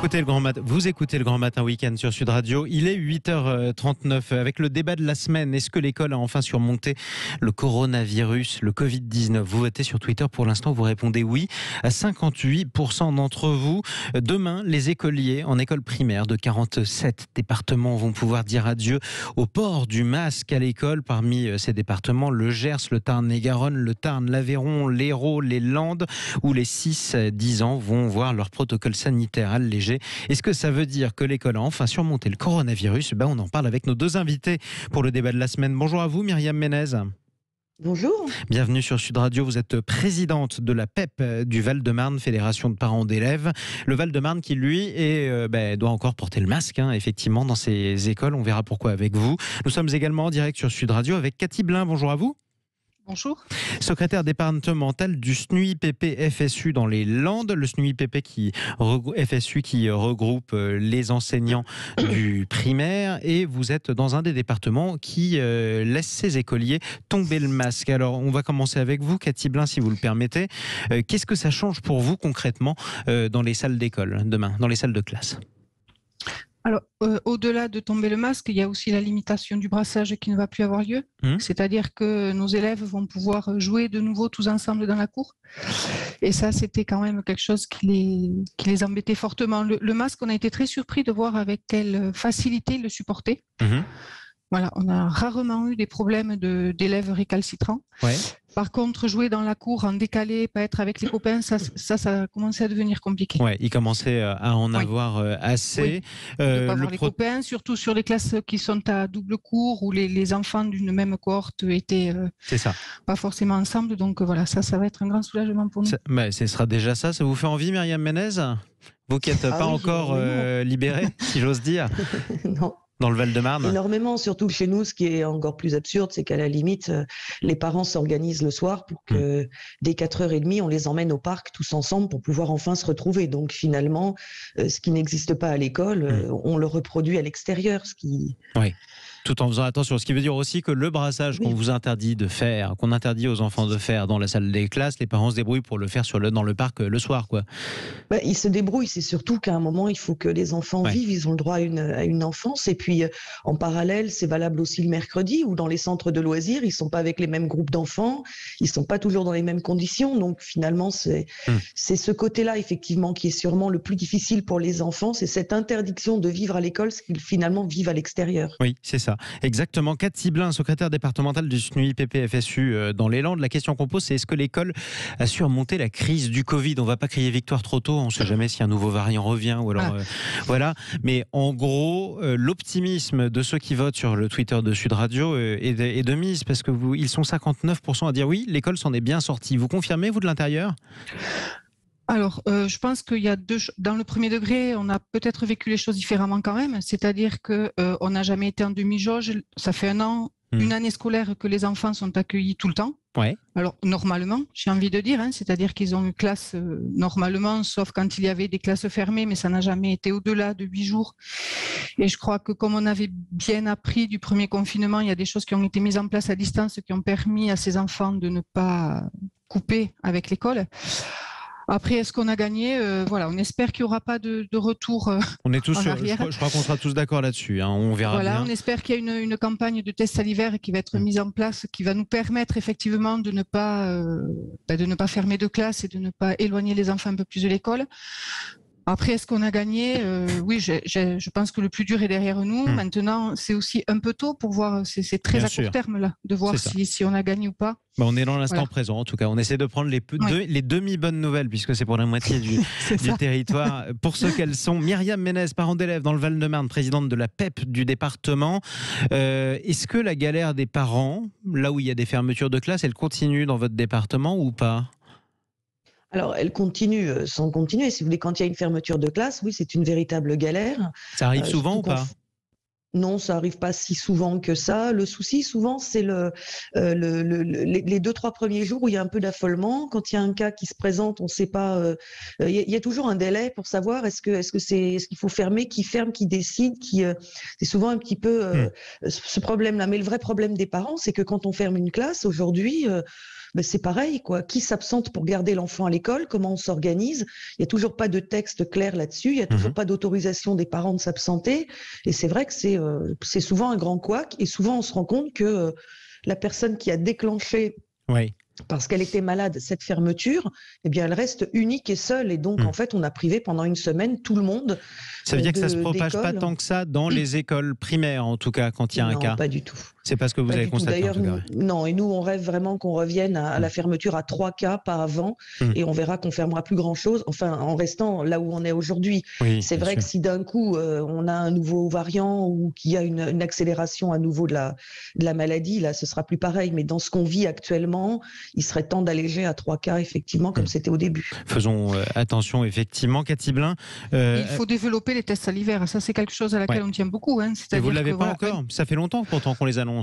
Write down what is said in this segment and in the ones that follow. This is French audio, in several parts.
Vous écoutez le Grand Matin Week-end sur Sud Radio. Il est 8h39 avec le débat de la semaine. Est-ce que l'école a enfin surmonté le coronavirus, le Covid-19 ? Vous votez sur Twitter pour l'instant, vous répondez oui à 58% d'entre vous. Demain, les écoliers en école primaire de 47 départements vont pouvoir dire adieu au port du masque à l'école. Parmi ces départements, le Gers, le Tarn-et-Garonne, le Tarn, l'Aveyron, l'Hérault, les Landes, où les 6-10 ans vont voir leur protocole sanitaire allégé. Est-ce que ça veut dire que l'école a enfin surmonté le coronavirus ? On en parle avec nos deux invités pour le débat de la semaine. Bonjour à vous, Myriam Ménez. Bonjour. Bienvenue sur Sud Radio. Vous êtes présidente de la PEP du Val-de-Marne, Fédération de parents d'élèves. Le Val-de-Marne qui, lui, doit encore porter le masque, effectivement, dans ses écoles. On verra pourquoi avec vous. Nous sommes également en direct sur Sud Radio avec Cathy Blin. Bonjour à vous. Bonjour. Secrétaire départementale du SNUIPP-FSU dans les Landes, le SNUIPP-FSU qui regroupe les enseignants du primaire, et vous êtes dans un des départements qui laisse ses écoliers tomber le masque. Alors on va commencer avec vous, Cathy Blin, si vous le permettez. Qu'est-ce que ça change pour vous concrètement dans les salles d'école demain, dans les salles de classe ? Alors, au-delà de tomber le masque, il y a aussi la limitation du brassage qui ne va plus avoir lieu. C'est-à-dire que nos élèves vont pouvoir jouer de nouveau tous ensemble dans la cour. Et ça, c'était quand même quelque chose qui les embêtait fortement. Le masque, on a été très surpris de voir avec quelle facilité ils le supportaient. Voilà, on a rarement eu des problèmes d'élèves récalcitrants. Ouais. Par contre, jouer dans la cour en décalé, pas être avec les copains, ça a commencé à devenir compliqué. Ouais, ils commençaient à en avoir assez. Ne pas voir les copains, surtout sur les classes qui sont à double cours, où les enfants d'une même cohorte étaient pas forcément ensemble. Donc voilà, ça va être un grand soulagement pour nous. Ce sera déjà ça. Ça vous fait envie, Myriam Ménez ? Vous qui n'êtes pas encore libérée, si j'ose dire. Non. Dans le Val-de-Marne ? Énormément, surtout chez nous. Ce qui est encore plus absurde, c'est qu'à la limite, les parents s'organisent le soir pour que dès 4h30, on les emmène au parc tous ensemble pour pouvoir enfin se retrouver. Donc finalement, ce qui n'existe pas à l'école, on le reproduit à l'extérieur. Oui. Tout en faisant attention. Ce qui veut dire aussi que le brassage qu'on vous interdit de faire, qu'on interdit aux enfants de faire dans la salle des classes, les parents se débrouillent pour le faire dans le parc le soir, quoi. Ils se débrouillent. C'est surtout qu'à un moment, il faut que les enfants vivent. Ils ont le droit à une enfance. Et puis, en parallèle, c'est valable aussi le mercredi, où dans les centres de loisirs, ils sont pas avec les mêmes groupes d'enfants. Ils sont pas toujours dans les mêmes conditions. Donc, finalement, c'est ce côté-là, effectivement, qui est sûrement le plus difficile pour les enfants. C'est cette interdiction de vivre à l'école, ce qu'ils finalement vivent à l'extérieur. Oui, c'est ça. Exactement. Cathy Blin, secrétaire départementale du SNUIPP-FSU dans les Landes. La question qu'on pose, c'est est-ce que l'école a surmonté la crise du Covid ? On ne va pas crier victoire trop tôt. On ne sait jamais si un nouveau variant revient ou alors voilà. Mais en gros, l'optimisme de ceux qui votent sur le Twitter de Sud Radio est de mise, parce que ils sont 59% à dire oui, l'école s'en est bien sortie. Vous confirmez, vous, de l'intérieur ? Alors, je pense qu'il y a dans le premier degré, on a peut-être vécu les choses différemment quand même. C'est-à-dire que on n'a jamais été en demi-jauge. Ça fait un an, une année scolaire que les enfants sont accueillis tout le temps. Ouais. Alors, normalement, j'ai envie de dire, c'est-à-dire qu'ils ont eu classe normalement, sauf quand il y avait des classes fermées, mais ça n'a jamais été au-delà de 8 jours. Et je crois que comme on avait bien appris du premier confinement, il y a des choses qui ont été mises en place à distance qui ont permis à ces enfants de ne pas couper avec l'école. Après, est-ce qu'on a gagné ? On espère qu'il n'y aura pas de retour on est tous en arrière. Je crois qu'on sera tous d'accord là-dessus. On verra bien. On espère qu'il y a une campagne de tests salivaires qui va être mise en place, qui va nous permettre effectivement de ne pas fermer de classe et de ne pas éloigner les enfants un peu plus de l'école. Après, est-ce qu'on a gagné ? Oui, je pense que le plus dur est derrière nous. Maintenant, c'est aussi un peu tôt pour voir, c'est très bien à court terme là, de voir si on a gagné ou pas. On est dans l'instant présent, en tout cas. On essaie de prendre les demi-bonnes nouvelles, puisque c'est pour la moitié du territoire. Pour ce qu'elles sont, Myriam Ménez, parent d'élèves dans le Val-de-Marne, présidente de la PEP du département. Est-ce que la galère des parents, là où il y a des fermetures de classe, elle continue dans votre département ou pas ? Alors, elle continue sans continuer. Si vous voulez, quand il y a une fermeture de classe, oui, c'est une véritable galère. Ça arrive souvent ou pas ? Non, ça arrive pas si souvent que ça. Le souci, souvent, c'est les 2-3 premiers jours où il y a un peu d'affolement. Quand il y a un cas qui se présente, on ne sait pas. Il y a toujours un délai pour savoir est-ce qu'il faut fermer, qui ferme, qui décide, c'est souvent un petit peu ce problème-là. Mais le vrai problème des parents, c'est que quand on ferme une classe aujourd'hui. c'est pareil, quoi. Qui s'absente pour garder l'enfant à l'école? Comment on s'organise? Il n'y a toujours pas de texte clair là-dessus. Il n'y a toujours pas d'autorisation des parents de s'absenter. Et c'est vrai que c'est souvent un grand couac. Et souvent, on se rend compte que la personne qui a déclenché, parce qu'elle était malade, cette fermeture, eh bien, elle reste unique et seule. Et donc, en fait, on a privé pendant une semaine tout le monde. Ça veut dire que ça ne se propage pas tant que ça dans les écoles primaires, en tout cas, quand il y a un cas? Non, pas du tout. C'est pas ce que vous avez constaté, en tout cas. Non, et nous, on rêve vraiment qu'on revienne à la fermeture à 3 cas, pas avant, et on verra qu'on fermera plus grand-chose, enfin, en restant là où on est aujourd'hui. C'est vrai que si d'un coup, on a un nouveau variant ou qu'il y a une accélération à nouveau de la maladie, là, ce sera plus pareil. Mais dans ce qu'on vit actuellement, il serait temps d'alléger à 3 cas, effectivement, comme c'était au début. Faisons attention, effectivement. Cathy Blin. Il faut développer les tests salivaires. Ça, c'est quelque chose à laquelle on tient beaucoup. Et vous ne l'avez pas encore? Ça fait longtemps, pourtant, qu'on les annonce.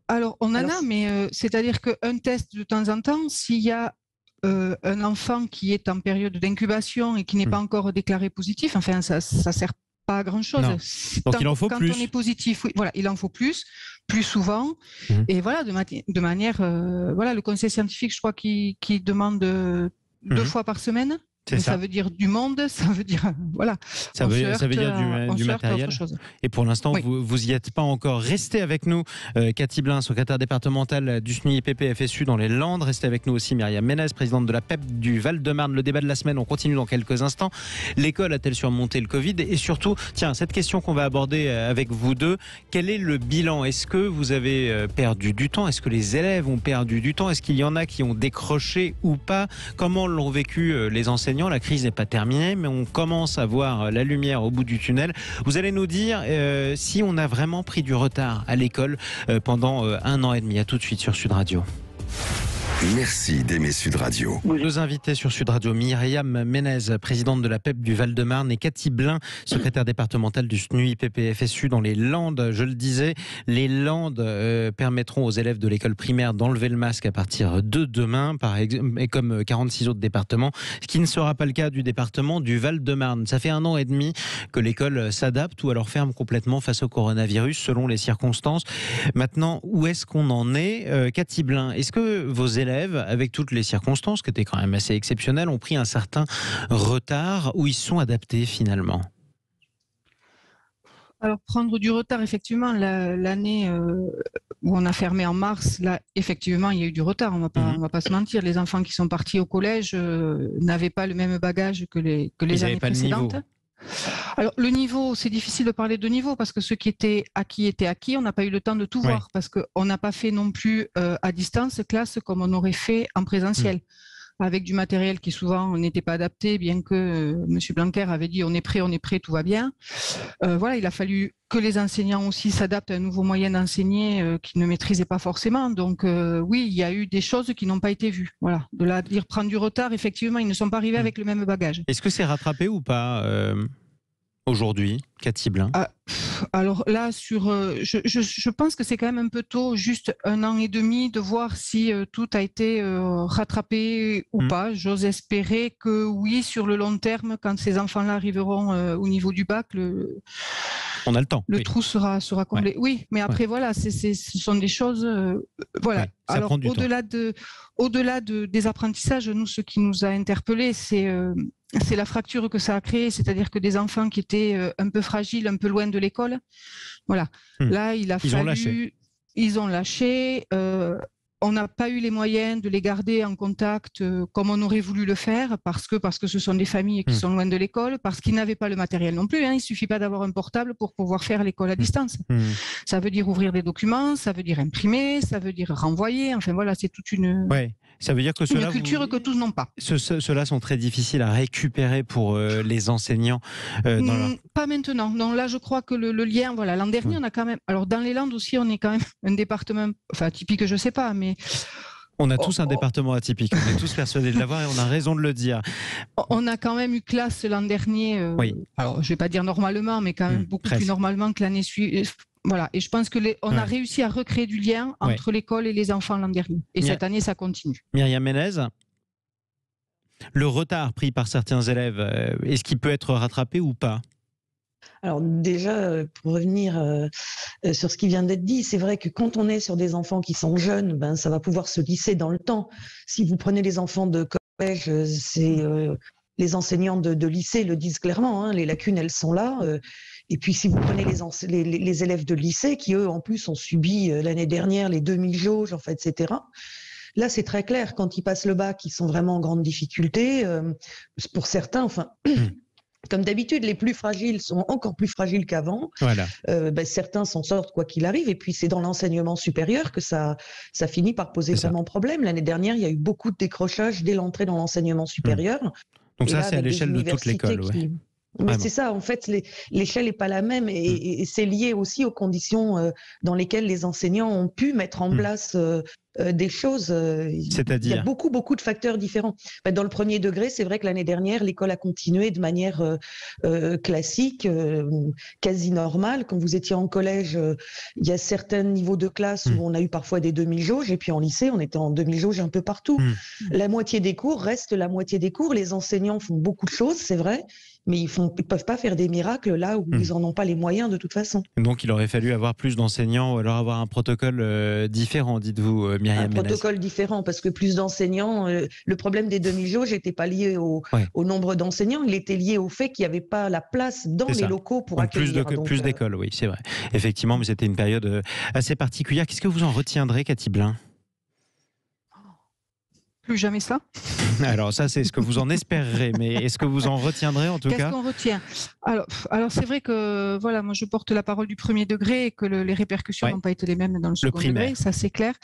Alors, on en a, mais c'est-à-dire qu'un test de temps en temps, s'il y a un enfant qui est en période d'incubation et qui n'est pas encore déclaré positif, enfin, ça ne sert pas à grand-chose. Donc, il en faut plus. Quand on est positif, oui, voilà, il en faut plus souvent. Et voilà, de manière... voilà, le conseil scientifique, je crois, qui demande 2 fois par semaine. Ça veut dire du monde, ça veut dire voilà. Ça veut dire du matériel. Et pour l'instant, vous y êtes pas encore. Restez avec nous, Cathy Blin, secrétaire départementale du SNUI IPP FSU dans les Landes. Restez avec nous aussi, Myriam Ménez, présidente de la PEP du Val-de-Marne. Le débat de la semaine, on continue dans quelques instants. L'école a-t-elle surmonté le Covid? Et surtout, tiens, cette question qu'on va aborder avec vous deux, quel est le bilan? Est-ce que vous avez perdu du temps? Est-ce que les élèves ont perdu du temps? Est-ce qu'il y en a qui ont décroché ou pas? Comment l'ont vécu les enseignants? La crise n'est pas terminée, mais on commence à voir la lumière au bout du tunnel. Vous allez nous dire si on a vraiment pris du retard à l'école pendant 1 an et demi. À tout de suite sur Sud Radio. Merci d'aimer Sud Radio. Nos invités sur Sud Radio, Myriam Ménez, présidente de la PEP du Val-de-Marne, et Cathy Blin, secrétaire départementale du SNUI IPP FSU dans les Landes. Je le disais, les Landes permettront aux élèves de l'école primaire d'enlever le masque à partir de demain, et comme 46 autres départements, ce qui ne sera pas le cas du département du Val-de-Marne. Ça fait 1 an et demi que l'école s'adapte ou alors ferme complètement face au coronavirus, selon les circonstances. Maintenant, où est-ce qu'on en est? Cathy Blin, est-ce que vos élèves, avec toutes les circonstances qui étaient quand même assez exceptionnelles, ont pris un certain retard ou ils se sont adaptés finalement? Alors, prendre du retard, effectivement, l'année où on a fermé en mars, là, effectivement, il y a eu du retard, on va pas se mentir. Les enfants qui sont partis au collège n'avaient pas le même bagage que les années précédentes. Alors, le niveau, c'est difficile de parler de niveau parce que ce qui était acquis, on n'a pas eu le temps de tout voir parce qu'on n'a pas fait non plus à distance classe comme on aurait fait en présentiel. Avec du matériel qui souvent n'était pas adapté, bien que M. Blanquer avait dit on est prêt, tout va bien. Voilà, il a fallu que les enseignants aussi s'adaptent à un nouveau moyen d'enseigner qu'ils ne maîtrisaient pas forcément. Donc oui, il y a eu des choses qui n'ont pas été vues. Voilà, de là dire prendre du retard, effectivement, ils ne sont pas arrivés avec le même bagage. Est-ce que c'est rattrapé ou pas aujourd'hui, Cathy Blin? Alors là, je pense que c'est quand même un peu tôt, juste 1 an et demi, de voir si tout a été rattrapé ou pas. J'ose espérer que oui, sur le long terme, quand ces enfants-là arriveront au niveau du bac, on a le temps. Le trou sera comblé. Oui, mais après, voilà, ce sont des choses... voilà. Alors, au-delà des apprentissages, nous, ce qui nous a interpellés, c'est la fracture que ça a créée, c'est-à-dire que des enfants qui étaient un peu fragiles, un peu loin de l'école, voilà. Là, ils ont lâché. On n'a pas eu les moyens de les garder en contact comme on aurait voulu le faire parce que ce sont des familles qui sont loin de l'école, parce qu'ils n'avaient pas le matériel non plus. Il ne suffit pas d'avoir un portable pour pouvoir faire l'école à distance. Ça veut dire ouvrir des documents, ça veut dire imprimer, ça veut dire renvoyer. Enfin voilà, c'est toute une... Ça veut dire que une culture que tous n'ont pas. Ceux-là sont très difficiles à récupérer pour les enseignants. Pas maintenant. Non, là, je crois que le lien, voilà, l'an dernier, on a quand même. Alors, dans les Landes aussi, on est quand même un département, enfin, atypique, je ne sais pas, mais. On a tous un département atypique. On est tous persuadés de l'avoir et on a raison de le dire. On a quand même eu classe l'an dernier. Alors, je ne vais pas dire normalement, mais quand même beaucoup plus normalement que l'année suivante. Voilà, et je pense que on a réussi à recréer du lien entre l'école et les enfants l'an dernier. Et cette année, ça continue. Myriam Ménez, le retard pris par certains élèves, est-ce qu'il peut être rattrapé ou pas? Alors déjà, pour revenir sur ce qui vient d'être dit, c'est vrai que quand on est sur des enfants qui sont jeunes, ben, ça va pouvoir se lisser dans le temps. Si vous prenez les enfants de collège, les enseignants de lycée le disent clairement, hein, les lacunes, elles sont là. Et puis si vous prenez les élèves de lycée qui, eux, en plus, ont subi l'année dernière les 2000 jauges, en fait, etc. Là, c'est très clair. Quand ils passent le bac, ils sont vraiment en grande difficulté. Pour certains, enfin... Comme d'habitude, les plus fragiles sont encore plus fragiles qu'avant. Voilà. Certains s'en sortent quoi qu'il arrive. Et puis, c'est dans l'enseignement supérieur que ça finit par poser vraiment problème. L'année dernière, il y a eu beaucoup de décrochages dès l'entrée dans l'enseignement supérieur. Donc ça, c'est à l'échelle de toute l'école. Ouais. Mais c'est ça, en fait, l'échelle n'est pas la même et c'est lié aussi aux conditions dans lesquelles les enseignants ont pu mettre en place des choses. C'est-à-dire ? Il y a beaucoup de facteurs différents. Dans le premier degré, c'est vrai que l'année dernière, l'école a continué de manière classique, quasi normale. Quand vous étiez en collège, il y a certains niveaux de classe où on a eu parfois des demi-jauges et puis en lycée, on était en demi-jauge un peu partout. La moitié des cours reste la moitié des cours. Les enseignants font beaucoup de choses, c'est vrai. Mais ils ne peuvent pas faire des miracles là où ils n'en ont pas les moyens de toute façon. Donc il aurait fallu avoir plus d'enseignants ou alors avoir un protocole différent, dites-vous, Myriam Ménez. Un protocole différent, parce que plus d'enseignants, le problème des demi-jauges n'était pas lié au nombre d'enseignants, il était lié au fait qu'il n'y avait pas la place dans les locaux pour accueillir. Plus d'écoles, oui, c'est vrai. Effectivement, mais c'était une période assez particulière. Qu'est-ce que vous en retiendrez, Cathy Blin ? Plus jamais ça. Alors ça, c'est ce que vous en espérerez, mais est-ce que vous en retiendrez en tout cas ? Qu'est-ce qu'on retient ? Alors c'est vrai que voilà, moi je porte la parole du premier degré et que les répercussions n'ont pas été les mêmes dans le second degré, ça c'est clair.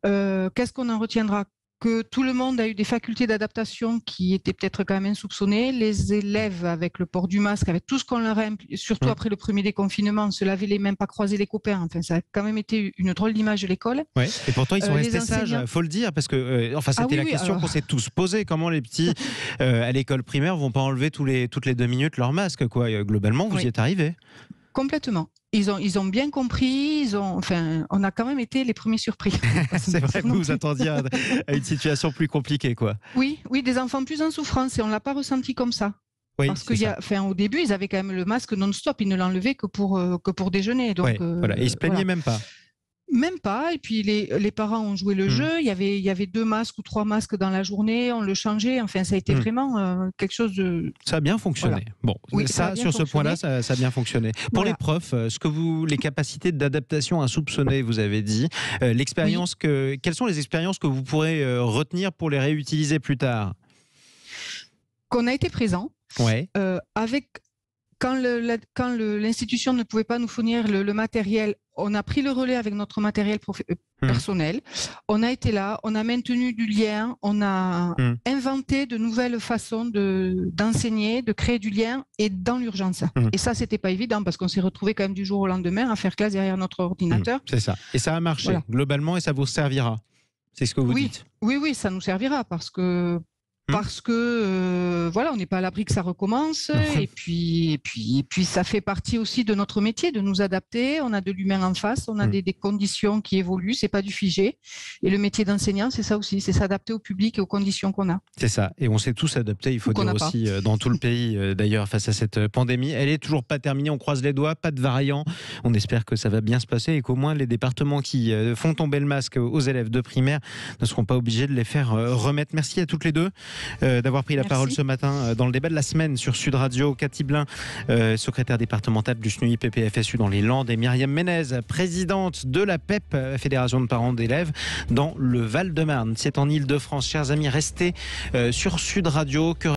Qu'est-ce qu'on en retiendra ? Que tout le monde a eu des facultés d'adaptation qui étaient peut-être quand même insoupçonnées. Les élèves, avec le port du masque, avec tout ce qu'on leur a, surtout après le premier déconfinement, se laver les mains, pas croiser les copains. Enfin, ça a quand même été une drôle d'image de l'école. Ouais. Et pourtant, ils sont restés sages, il faut le dire, parce que c'était la question qu'on s'est tous posée. Comment les petits à l'école primaire vont pas enlever toutes les 2 minutes leur masque, quoi. Globalement, vous y êtes arrivés. Complètement. Ils ont bien compris, on a quand même été les premiers surpris. C'est vrai que vous vous attendiez à une situation plus compliquée, quoi. Oui, des enfants plus en souffrance et on ne l'a pas ressenti comme ça. Oui, parce qu'au début, ils avaient quand même le masque non-stop, ils ne l'enlevaient que pour déjeuner. Donc, voilà. Et ils ne se plaignaient même pas. Même pas, et puis les parents ont joué le jeu, il y avait 2 masques ou 3 masques dans la journée, on le changeait, enfin ça a été vraiment quelque chose de... Ça a bien fonctionné. Voilà. Bon, sur ce point-là, ça a bien fonctionné. Pour les profs, les capacités d'adaptation insoupçonnées, vous avez dit, quelles sont les expériences que vous pourrez retenir pour les réutiliser plus tard ? Qu'on a été présent, quand l'institution ne pouvait pas nous fournir le matériel, on a pris le relais avec notre matériel personnel. On a été là, on a maintenu du lien, on a inventé de nouvelles façons d'enseigner, de créer du lien et dans l'urgence. Et ça, c'était pas évident parce qu'on s'est retrouvé quand même du jour au lendemain à faire classe derrière notre ordinateur. C'est ça. Et ça a marché globalement et ça vous servira. C'est ce que vous dites. Oui, ça nous servira parce que on n'est pas à l'abri que ça recommence et puis ça fait partie aussi de notre métier de nous adapter. On a de l'humain en face, on a des conditions qui évoluent, c'est pas du figé. Et le métier d'enseignant, c'est ça aussi, c'est s'adapter au public et aux conditions qu'on a. C'est ça. Et on s'est tous adaptés, il faut dire aussi, dans tout le pays d'ailleurs face à cette pandémie. Elle est toujours pas terminée, on croise les doigts, pas de variant. On espère que ça va bien se passer et qu'au moins les départements qui font tomber le masque aux élèves de primaire ne seront pas obligés de les faire remettre. Merci à toutes les deux. D'avoir pris la parole ce matin dans le débat de la semaine sur Sud Radio. Cathy Blin, secrétaire départementale du SNUI PPFSU dans les Landes, et Myriam Ménez, présidente de la PEP, Fédération de parents d'élèves, dans le Val-de-Marne. C'est en Ile-de-France. Chers amis, restez sur Sud Radio.